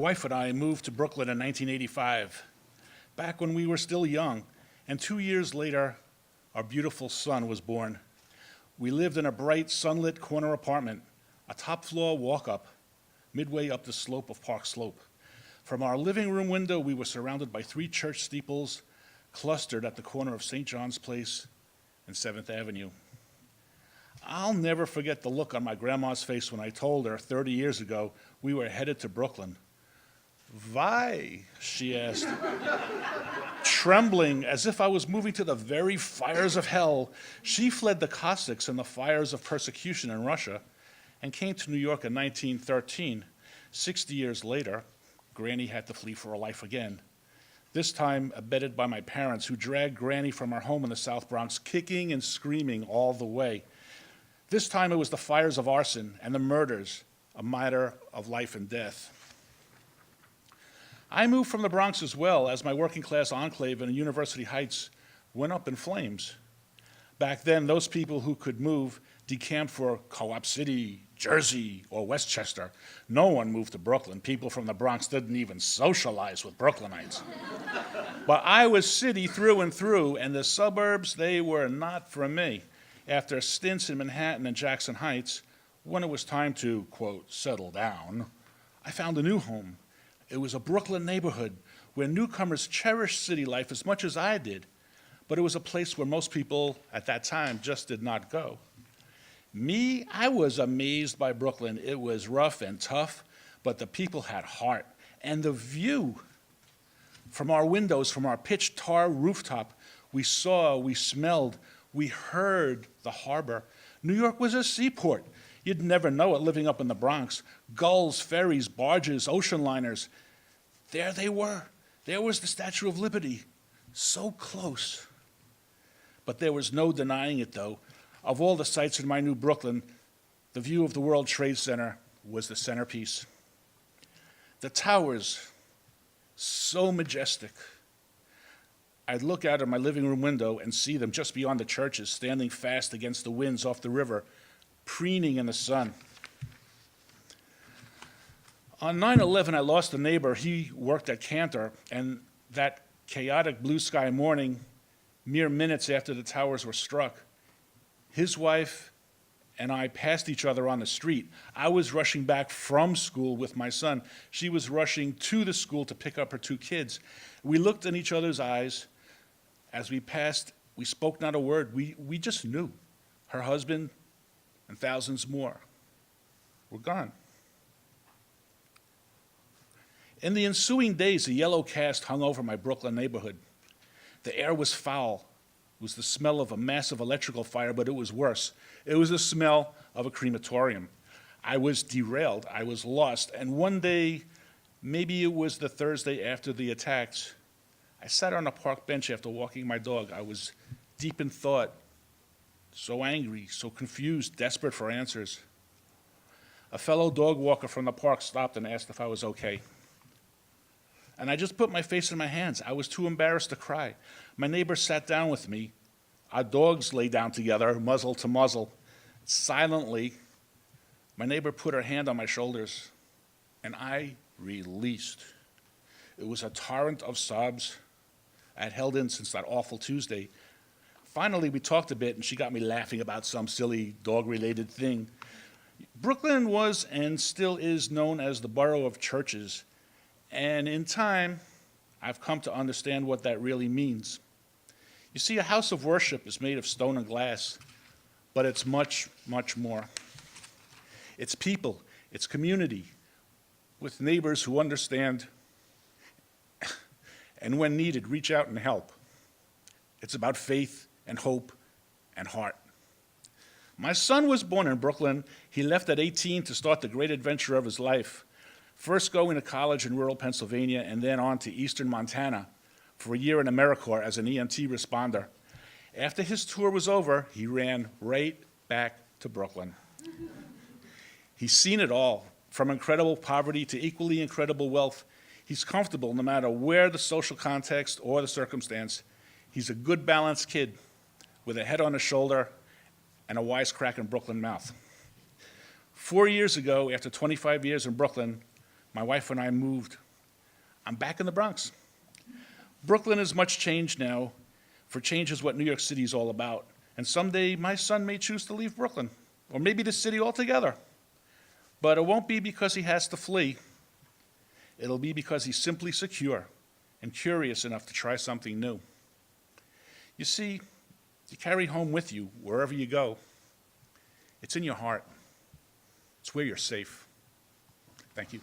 wife and I moved to Brooklyn in 1985, back when we were still young, and 2 years later, our beautiful son was born. We lived in a bright, sunlit corner apartment, a top-floor walk-up, midway up the slope of Park Slope. From our living room window, we were surrounded by 3 church steeples clustered at the corner of St. John's Place and 7th Avenue. I'll never forget the look on my grandma's face when I told her 30 years ago we were headed to Brooklyn. Why? She asked, trembling as if I was moving to the very fires of hell. She fled the Cossacks and the fires of persecution in Russia and came to New York in 1913. 60 years later, Granny had to flee for her life again, this time abetted by my parents, who dragged Granny from our home in the South Bronx, kicking and screaming all the way. This time it was the fires of arson and the murders, a matter of life and death. I moved from the Bronx as well, as my working class enclave in University Heights went up in flames. Back then, those people who could move decamped for Co-op City, Jersey, or Westchester. No one moved to Brooklyn. People from the Bronx didn't even socialize with Brooklynites. But I was city through and through, and the suburbs, they were not for me. After stints in Manhattan and Jackson Heights, when it was time to, quote, settle down, I found a new home. It was a Brooklyn neighborhood where newcomers cherished city life as much as I did, but it was a place where most people at that time just did not go. Me, I was amazed by Brooklyn. It was rough and tough, but the people had heart. And the view from our windows, from our pitched tar rooftop, we saw, we smelled, we heard the harbor. New York was a seaport. You'd never know it living up in the Bronx. Gulls, ferries, barges, ocean liners. There they were. There was the Statue of Liberty, so close. But there was no denying it, though. Of all the sights in my new Brooklyn, the view of the World Trade Center was the centerpiece. The towers, so majestic. I'd look out of my living room window and see them just beyond the churches, standing fast against the winds off the river, preening in the sun. On 9/11, I lost a neighbor. He worked at Cantor, and that chaotic blue sky morning, mere minutes after the towers were struck, his wife and I passed each other on the street. I was rushing back from school with my son. She was rushing to the school to pick up her 2 kids. We looked in each other's eyes. As we passed, we spoke not a word. We just knew. Her husband and thousands more were gone. In the ensuing days, a yellow cast hung over my Brooklyn neighborhood. The air was foul. It was the smell of a massive electrical fire, but it was worse. It was the smell of a crematorium. I was derailed. I was lost. And one day, maybe it was the Thursday after the attacks, I sat on a park bench after walking my dog. I was deep in thought, so angry, so confused, desperate for answers. A fellow dog walker from the park stopped and asked if I was okay. And I just put my face in my hands. I was too embarrassed to cry. My neighbor sat down with me. Our dogs lay down together, muzzle to muzzle. Silently, my neighbor put her hand on my shoulders, and I released. It was a torrent of sobs I had held in since that awful Tuesday. Finally, we talked a bit, and she got me laughing about some silly dog-related thing. Brooklyn was and still is known as the borough of churches. And in time, I've come to understand what that really means. You see, a house of worship is made of stone and glass, but it's much, much more. It's people, it's community, with neighbors who understand and when needed, reach out and help. It's about faith and hope and heart. My son was born in Brooklyn. He left at 18 to start the great adventure of his life, first going to college in rural Pennsylvania and then on to eastern Montana for a year in AmeriCorps as an EMT responder. After his tour was over, he ran right back to Brooklyn. He's seen it all, from incredible poverty to equally incredible wealth. He's comfortable no matter where the social context or the circumstance. He's a good balanced kid with a head on his shoulder and a wisecracking Brooklyn mouth. 4 years ago, after 25 years in Brooklyn, My wife and I moved. I'm back in the Bronx. Brooklyn is much changed now, for change is what New York City is all about. And someday my son may choose to leave Brooklyn, or maybe the city altogether. But it won't be because he has to flee. It'll be because he's simply secure and curious enough to try something new. You see, you carry home with you wherever you go. It's in your heart. It's where you're safe. Thank you.